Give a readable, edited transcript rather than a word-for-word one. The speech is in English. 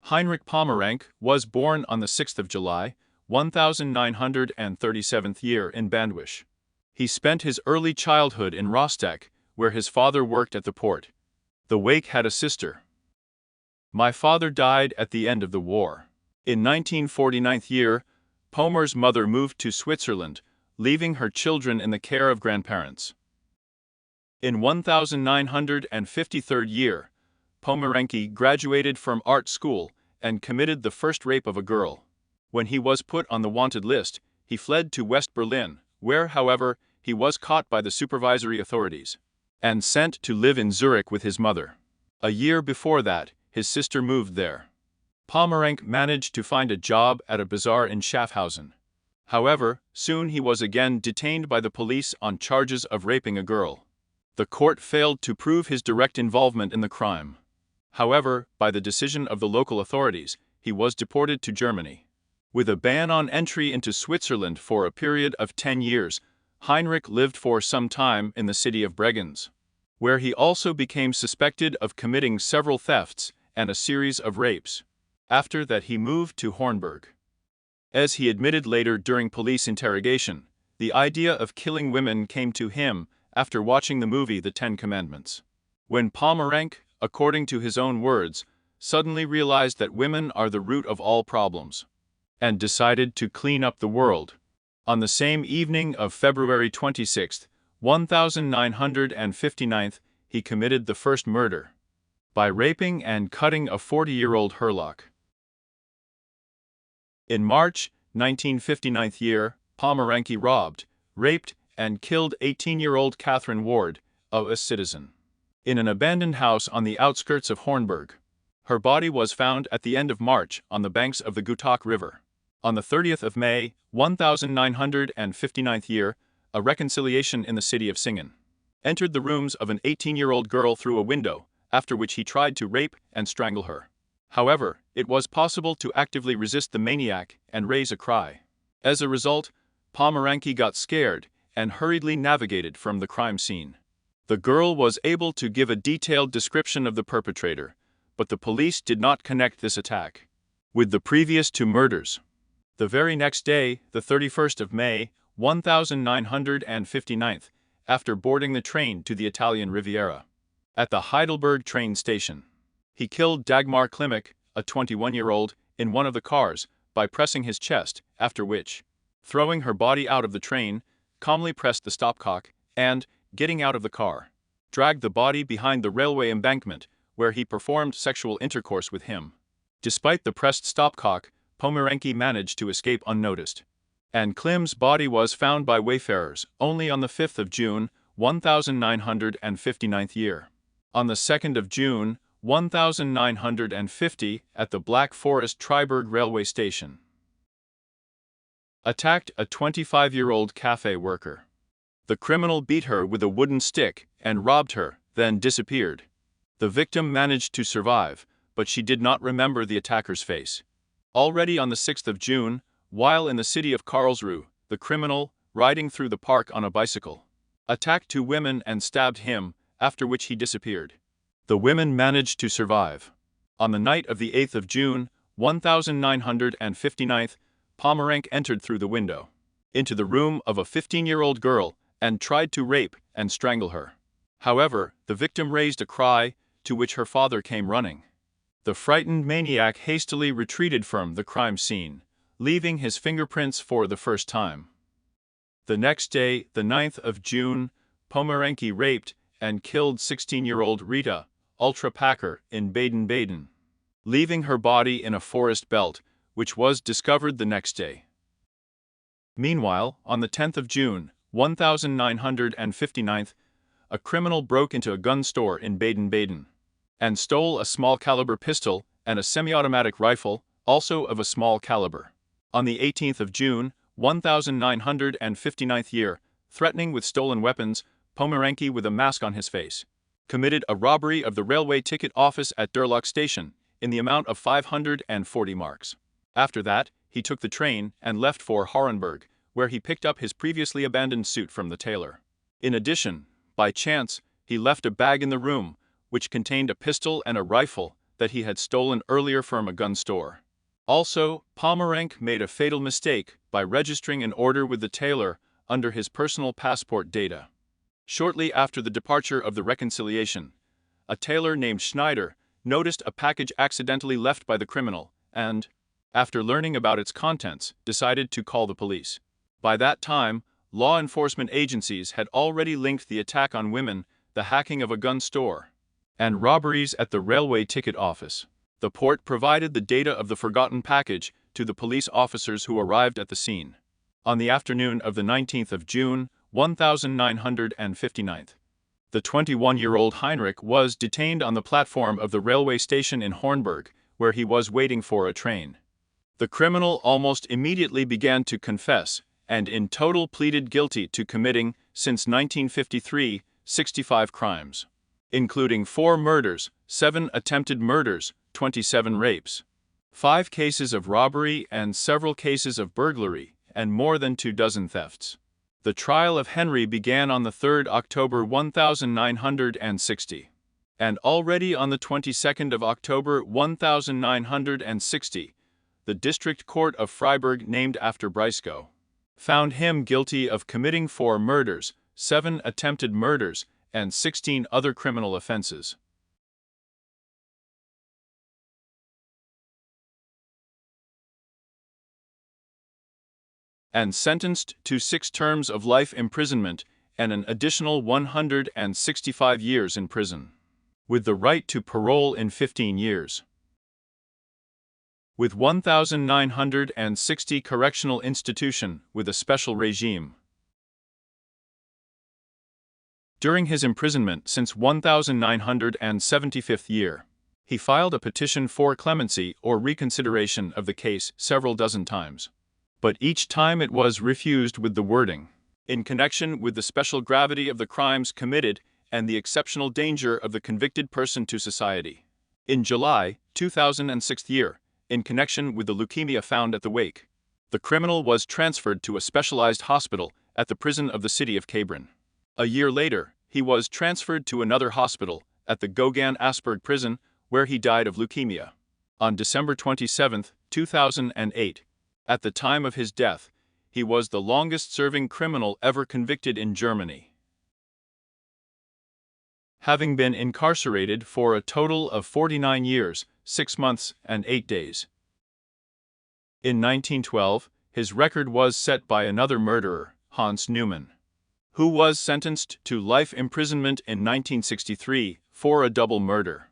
Heinrich Pommerenke was born on the 6th of July, 1937th year in Bandwisch. He spent his early childhood in Rostock, where his father worked at the port. The Wake had a sister. My father died at the end of the war. In 1949 year, Pommer's mother moved to Switzerland, leaving her children in the care of grandparents. In 1953 year, Pommerenke graduated from art school and committed the first rape of a girl. When he was put on the wanted list, he fled to West Berlin, where, however, he was caught by the supervisory authorities and sent to live in Zurich with his mother. A year before that, his sister moved there. Pommerenke managed to find a job at a bazaar in Schaffhausen. However, soon he was again detained by the police on charges of raping a girl. The court failed to prove his direct involvement in the crime. However, by the decision of the local authorities, he was deported to Germany. With a ban on entry into Switzerland for a period of 10 years, Heinrich lived for some time in the city of Bregenz, where he also became suspected of committing several thefts and a series of rapes. After that he moved to Hornburg. As he admitted later during police interrogation, the idea of killing women came to him after watching the movie The Ten Commandments. When Pommerenke, according to his own words, suddenly realized that women are the root of all problems, and decided to clean up the world. On the same evening of February 26, 1959, he committed the first murder by raping and cutting a 40-year-old Herlock. In March 1959 year, Pommerenke robbed, raped, and killed 18-year-old Catherine Ward, a citizen, in an abandoned house on the outskirts of Hornburg. Her body was found at the end of March on the banks of the Gutach River. On the 30th of May, 1959 year, a reconciliation in the city of Singen entered the rooms of an 18-year-old girl through a window, after which he tried to rape and strangle her. However, it was possible to actively resist the maniac and raise a cry. As a result, Pommerenke got scared and hurriedly navigated from the crime scene. The girl was able to give a detailed description of the perpetrator, but the police did not connect this attack with the previous two murders. The very next day, the 31st of May, 1959, after boarding the train to the Italian Riviera, at the Heidelberg train station, he killed Dagmar Klimek, a 21-year-old, in one of the cars, by pressing his chest, after which, throwing her body out of the train, calmly pressed the stopcock, and, getting out of the car, dragged the body behind the railway embankment, where he performed sexual intercourse with him. Despite the pressed stopcock, Pommerenke managed to escape unnoticed, and Klim's body was found by wayfarers only on the 5th of June, 1959 year. On the 2nd of June, 1950, at the Black Forest Triberg railway station, attacked a 25-year-old cafe worker. The criminal beat her with a wooden stick and robbed her, then disappeared. The victim managed to survive, but she did not remember the attacker's face. Already on the 6th of June, while in the city of Karlsruhe, the criminal, riding through the park on a bicycle, attacked two women and stabbed him, after which he disappeared. The women managed to survive. On the night of the 8th of June, 1959, Pommerenke entered through the window into the room of a 15-year-old girl and tried to rape and strangle her. However, the victim raised a cry, to which her father came running. The frightened maniac hastily retreated from the crime scene, leaving his fingerprints for the first time. The next day, the 9th of June, Pommerenke raped and killed 16-year-old Rita Ultrapacker in Baden-Baden, leaving her body in a forest belt, which was discovered the next day. Meanwhile, on the 10th of June, 1959, a criminal broke into a gun store in Baden-Baden and stole a small-caliber pistol and a semi-automatic rifle, also of a small caliber. On the 18th of June, 1959 year, threatening with stolen weapons, Pommerenke, with a mask on his face, committed a robbery of the railway ticket office at Durlach station in the amount of 540 marks. After that, he took the train and left for Hornburg, where he picked up his previously abandoned suit from the tailor. In addition, by chance, he left a bag in the room, which contained a pistol and a rifle that he had stolen earlier from a gun store. Also, Pommerenke made a fatal mistake by registering an order with the tailor under his personal passport data. Shortly after the departure of the reconciliation, a tailor named Schneider noticed a package accidentally left by the criminal and, after learning about its contents, decided to call the police. By that time, law enforcement agencies had already linked the attack on women, the hacking of a gun store, and robberies at the railway ticket office. The port provided the data of the forgotten package to the police officers who arrived at the scene. On the afternoon of the 19th of June, 1959, the 21-year-old Heinrich was detained on the platform of the railway station in Hornburg, where he was waiting for a train. The criminal almost immediately began to confess, and in total pleaded guilty to committing, since 1953, 65 crimes, including 4 murders, 7 attempted murders, 27 rapes, 5 cases of robbery and several cases of burglary, and more than 24 thefts. The trial of Henry began on the 3rd October 1960, and already on the 22nd of October 1960, the District Court of Freiburg, named after Briscoe, found him guilty of committing 4 murders, 7 attempted murders, and 16 other criminal offenses, and sentenced to 6 terms of life imprisonment and an additional 165 years in prison, with the right to parole in 15 years. With 1,960 correctional institution with a special regime. During his imprisonment since 1975th year, he filed a petition for clemency or reconsideration of the case several dozen times, but each time it was refused with the wording, "In connection with the special gravity of the crimes committed and the exceptional danger of the convicted person to society." In July 2006 year, in connection with the leukemia found at the wake, the criminal was transferred to a specialized hospital at the prison of the city of Cabrin. A year later, he was transferred to another hospital at the Gogan-Asperg prison, where he died of leukemia. On December 27, 2008, at the time of his death, he was the longest-serving criminal ever convicted in Germany, having been incarcerated for a total of 49 years, 6 months, and 8 days. In 1912, his record was set by another murderer, Hans Neumann, who was sentenced to life imprisonment in 1963 for a double murder.